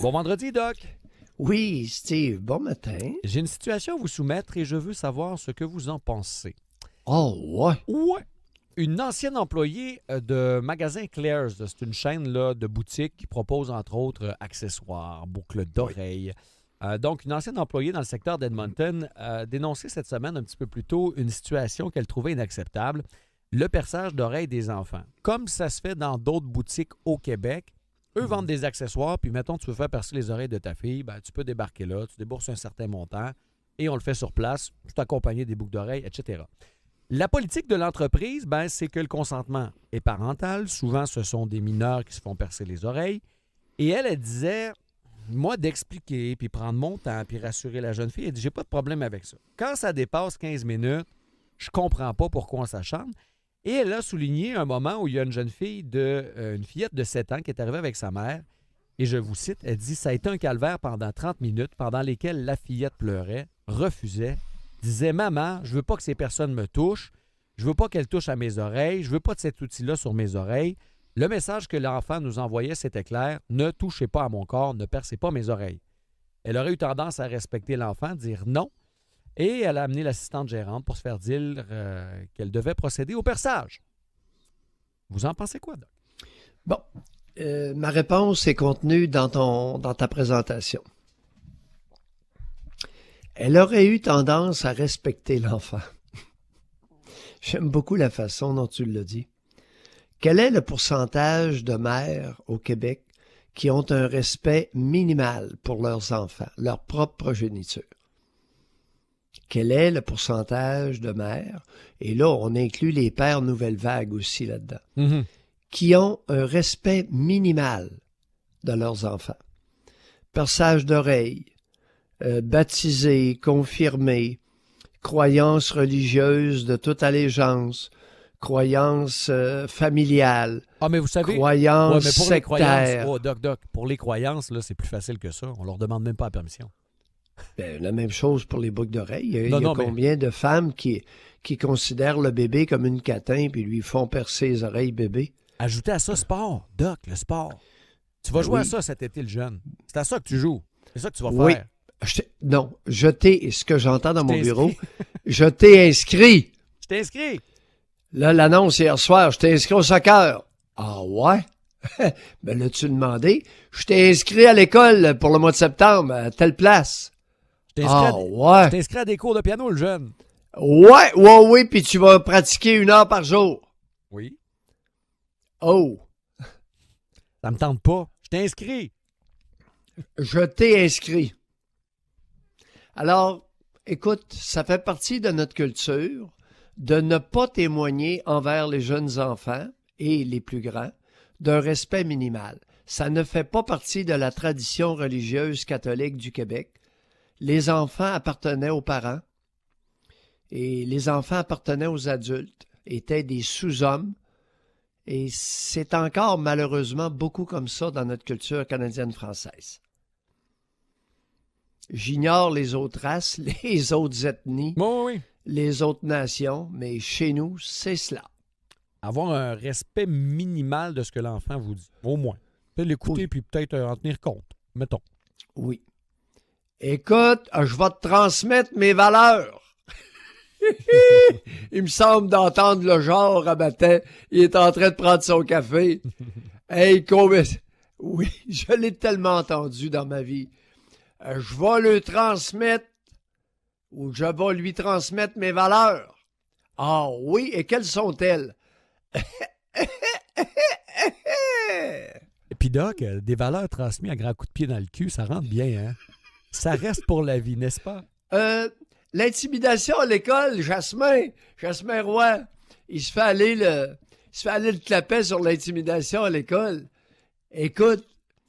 Bon vendredi, Doc. Oui, Steve, bon matin. J'ai une situation à vous soumettre et je veux savoir ce que vous en pensez. Oh, ouais. Ouais. Une ancienne employée de magasin Claire's, c'est une chaîne là, de boutique qui propose entre autres accessoires, boucles d'oreilles. Donc, une ancienne employée dans le secteur d'Edmonton a dénoncé cette semaine un petit peu plus tôt une situation qu'elle trouvait inacceptable, le perçage d'oreilles des enfants. Comme ça se fait dans d'autres boutiques au Québec, eux vendent des accessoires, puis mettons, tu veux faire percer les oreilles de ta fille, ben, tu peux débarquer là, tu débourses un certain montant et on le fait sur place, tout accompagné des boucles d'oreilles, etc. La politique de l'entreprise, ben, c'est que le consentement est parental. Souvent, ce sont des mineurs qui se font percer les oreilles. Et elle disait, moi, d'expliquer, puis prendre mon temps, puis rassurer la jeune fille, elle dit, j'ai pas de problème avec ça. Quand ça dépasse 15 minutes, je comprends pas pourquoi on s'acharne. Et elle a souligné un moment où il y a une jeune fille, une fillette de 7 ans qui est arrivée avec sa mère. Et je vous cite, elle dit, ça a été un calvaire pendant 30 minutes, pendant lesquelles la fillette pleurait, refusait, disait « Maman, je veux pas que ces personnes me touchent. Je veux pas qu'elles touchent à mes oreilles. Je veux pas de cet outil-là sur mes oreilles. » Le message que l'enfant nous envoyait, c'était clair. « Ne touchez pas à mon corps, ne percez pas mes oreilles. » Elle aurait eu tendance à respecter l'enfant, dire non. Et elle a amené l'assistante gérante pour se faire dire qu'elle devait procéder au perçage. Vous en pensez quoi, Doc? Bon, ma réponse est contenue dans ta présentation. Elle aurait eu tendance à respecter l'enfant. J'aime beaucoup la façon dont tu l'as dit. Quel est le pourcentage de mères au Québec qui ont un respect minimal pour leurs enfants, leur propre progéniture? Quel est le pourcentage de mères, et là, on inclut les pères nouvelle vague aussi là-dedans, qui ont un respect minimal de leurs enfants? Perçage d'oreilles, baptisés, confirmés, croyances religieuses de toute allégeance, croyances familiales, ah, mais vous savez, croyances mais pour sectaires. Les croyances, Doc, pour les croyances, là, c'est plus facile que ça. On leur demande même pas la permission. Ben, la même chose pour les boucles d'oreilles. Il y a mais... combien de femmes qui considèrent le bébé comme une catin puis lui font percer les oreilles bébé? Ajoutez à ça sport, Doc, le sport. Tu vas jouer à ça cet été, le jeune. C'est à ça que tu joues. C'est ça que tu vas faire. Non, ce que j'entends dans mon bureau, je t'ai inscrit. Je t'ai inscrit. Là, l'annonce hier soir, je t'ai inscrit au soccer. Ah ouais? Ben l'as-tu demandé? Je t'ai inscrit à l'école pour le mois de septembre, à telle place. Je t'ai inscrit à des cours de piano, le jeune. Oui, puis tu vas pratiquer 1 heure par jour. Oui. Oh. Ça me tente pas. Je t'ai inscrit. Je t'ai inscrit. Alors, écoute, ça fait partie de notre culture de ne pas témoigner envers les jeunes enfants et les plus grands d'un respect minimal. Ça ne fait pas partie de la tradition religieuse catholique du Québec. Les enfants appartenaient aux parents et les enfants appartenaient aux adultes, étaient des sous-hommes. Et c'est encore malheureusement beaucoup comme ça dans notre culture canadienne-française. J'ignore les autres races, les autres ethnies, les autres nations, mais chez nous, c'est cela. Avoir un respect minimal de ce que l'enfant vous dit, au moins. Peut-être l'écouter puis peut-être en tenir compte, mettons. Oui. Écoute, je vais te transmettre mes valeurs. Il me semble d'entendre le genre à matin. Il est en train de prendre son café. Hey, oui, je l'ai tellement entendu dans ma vie. Je vais lui transmettre mes valeurs. Ah oui, et quelles sont-elles? Et puis Doc, des valeurs transmises à grands coups de pied dans le cul, ça rentre bien, hein? Ça reste pour la vie, n'est-ce pas? L'intimidation à l'école, Jasmin Roy, il se fait aller le clapet sur l'intimidation à l'école. Écoute,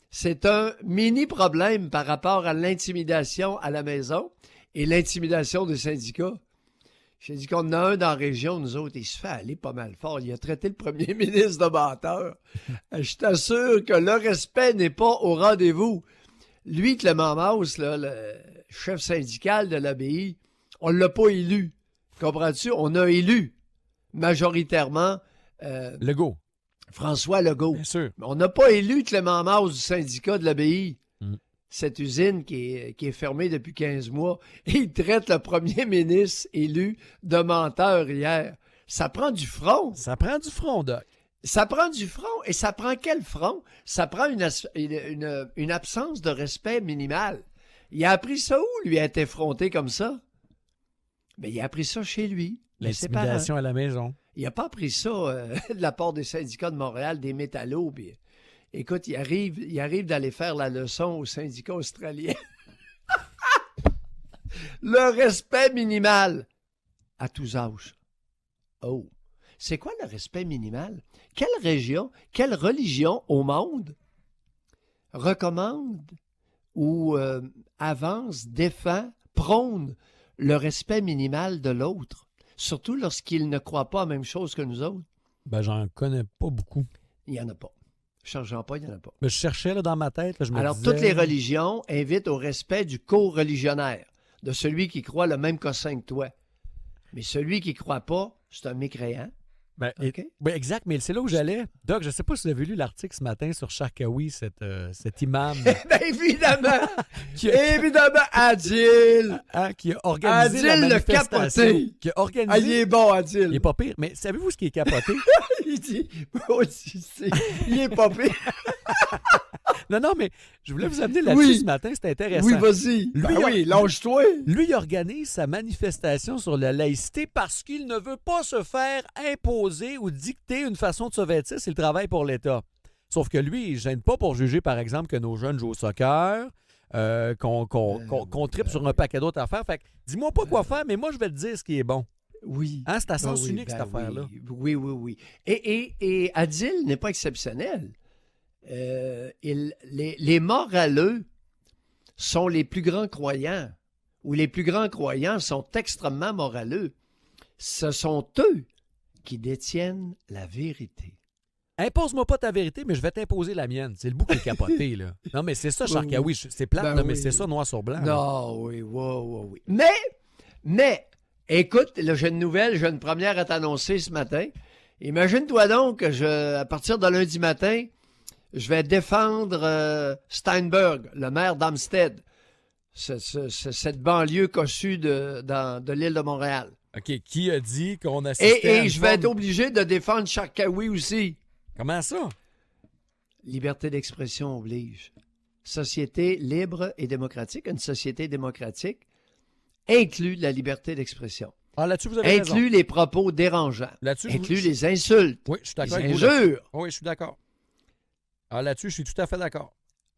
c'est un mini-problème par rapport à l'intimidation à la maison et l'intimidation des syndicats. J'ai dit qu'on en a un dans la région, nous autres, il se fait aller pas mal fort. Il a traité le premier ministre de menteur. Je t'assure que le respect n'est pas au rendez-vous. Lui, Clément Mauss, là, le chef syndical de l'ABI, on ne l'a pas élu. Comprends-tu? On a élu majoritairement Legault. François Legault. Bien sûr. Mais on n'a pas élu Clément Mauss du syndicat de l'ABI. cette usine qui est fermée depuis 15 mois, et il traite le premier ministre élu de menteur hier. Ça prend du front. Ça prend du front, Doc. Ça prend du front. Et ça prend quel front? Ça prend une absence de respect minimal. Il a appris ça où, lui, à être effronté comme ça? Mais il a appris ça chez lui. L'intimidation à la maison. Il n'a pas appris ça de la part des syndicats de Montréal, des métallos. Puis, écoute, il arrive d'aller faire la leçon aux syndicats australiens. Le respect minimal à tous âges. Oh, c'est quoi le respect minimal? Quelle région, quelle religion au monde recommande ou avance, défend, prône le respect minimal de l'autre, surtout lorsqu'il ne croit pas à la même chose que nous autres? Ben, j'en connais pas beaucoup. Il n'y en a pas. Cherchant pas, il n'y en a pas. Mais je cherchais là, dans ma tête, là, je me Alors, disais... toutes les religions invitent au respect du co-religionnaire, de celui qui croit le même cossin que toi. Mais celui qui ne croit pas, c'est un mécréant. Ben, OK. ben, exact, mais c'est là où j'allais. Doc, je ne sais pas si vous avez lu l'article ce matin sur Sharkawi, cet imam Ben évidemment! qui a, Évidemment, Adil! qui a organisé la Adil le manifestation. capoté! Qui a Ah, organisé... il est bon, Adil! Il est pas pire. Mais savez-vous ce qui est capoté? Il dit, moi aussi, il est pas pire. Non, mais je voulais vous amener là-dessus Oui. ce matin, c'était intéressant. Oui, vas-y. Lui, Ben oui, lâche-toi. Lui, il organise sa manifestation sur la laïcité parce qu'il ne veut pas se faire imposer ou dicter une façon de se vêtir s'il travaille pour l'État. Sauf que lui, il ne gêne pas pour juger, par exemple, que nos jeunes jouent au soccer, qu'on tripe sur un paquet d'autres affaires. Fait que dis-moi pas quoi faire, mais moi, je vais te dire ce qui est bon. Oui. Hein, c'est à Ben sens oui, unique, ben cette affaire-là. Oui. Et Adil n'est pas exceptionnel. Les moraleux sont les plus grands croyants, ou les plus grands croyants sont extrêmement moraleux. Ce sont eux qui détiennent la vérité. Impose-moi pas ta vérité, mais je vais t'imposer la mienne. C'est le bout qui est capoté, là. Non, mais c'est ça, Sharkawi. C'est plate, Ben là, mais oui. c'est ça, noir sur blanc. là. Non, oui. Mais, écoute, là, j'ai une nouvelle, j'ai une première à t'annoncer ce matin. Imagine-toi donc que à partir de lundi matin, je vais défendre Steinberg, le maire d'Amstead, cette banlieue cossue de l'île de Montréal. OK, qui a dit qu'on assistait à Et une je vais forme- être obligé de défendre Sharkawi aussi. Comment ça? Liberté d'expression oblige. Société libre et démocratique, une société démocratique inclut la liberté d'expression. Ah, là-dessus, vous avez raison. Inclut les propos dérangeants. Là-dessus, Inclut les insultes, Oui, je suis les d'accord avec vous. là. injures. Oui, je suis d'accord. Ah, là-dessus, je suis tout à fait d'accord.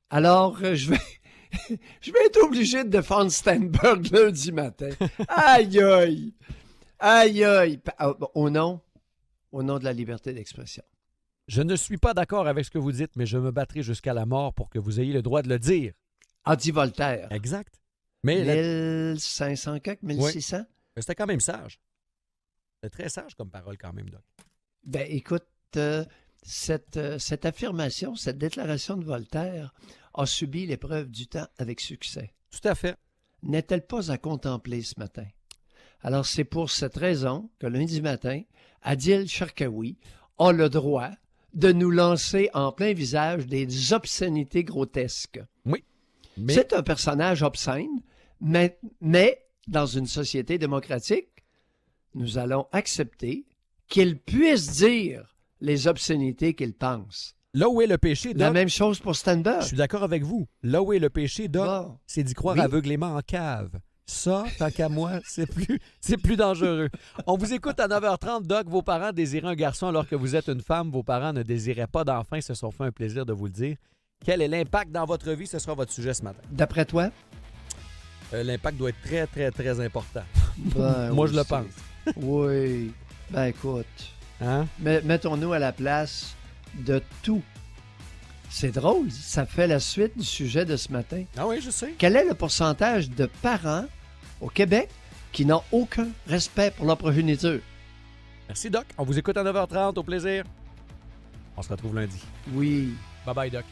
Alors, je vais être obligé de défendre Steinberg lundi matin. Aïe, aïe. Aïe, aïe. Au nom de la liberté d'expression. Je ne suis pas d'accord avec ce que vous dites, mais je me battrai jusqu'à la mort pour que vous ayez le droit de le dire. A dit Voltaire. Exact. Mais 1500 quelque, 1600? c'était quand même sage. C'est très sage comme parole quand même, Doc. Ben, écoute, cette affirmation, cette déclaration de Voltaire a subi l'épreuve du temps avec succès. Tout à fait. N'est-elle pas à contempler ce matin? Alors, c'est pour cette raison que lundi matin, Adil Sharkawi a le droit de nous lancer en plein visage des obscénités grotesques. Oui. Mais C'est un personnage obscène, mais dans une société démocratique, nous allons accepter qu'il puisse dire les obscénités qu'il pense. là où est le péché, La Doc, même chose pour Steinberg. je suis d'accord avec vous. Là où est le péché, Doc, Bon. c'est d'y croire Oui. aveuglément en cave. Ça, tant qu'à moi, c'est plus dangereux. On vous écoute à 9h30. Doc, vos parents désiraient un garçon alors que vous êtes une femme. Vos parents ne désiraient pas d'enfant. Ils se sont fait un plaisir de vous le dire. Quel est l'impact dans votre vie? Ce sera votre sujet ce matin. D'après toi? L'impact doit être très, très, très important. Ben, Moi, oui, je le c'est- pense. Oui. Ben écoute, Hein? mettons-nous à la place de tout. C'est drôle, ça fait la suite du sujet de ce matin. Ah oui, je sais. Quel est le pourcentage de parents au Québec qui n'ont aucun respect pour leur progéniture? Merci, Doc. On vous écoute à 9h30. Au plaisir. On se retrouve lundi. Oui. Bye-bye, Doc.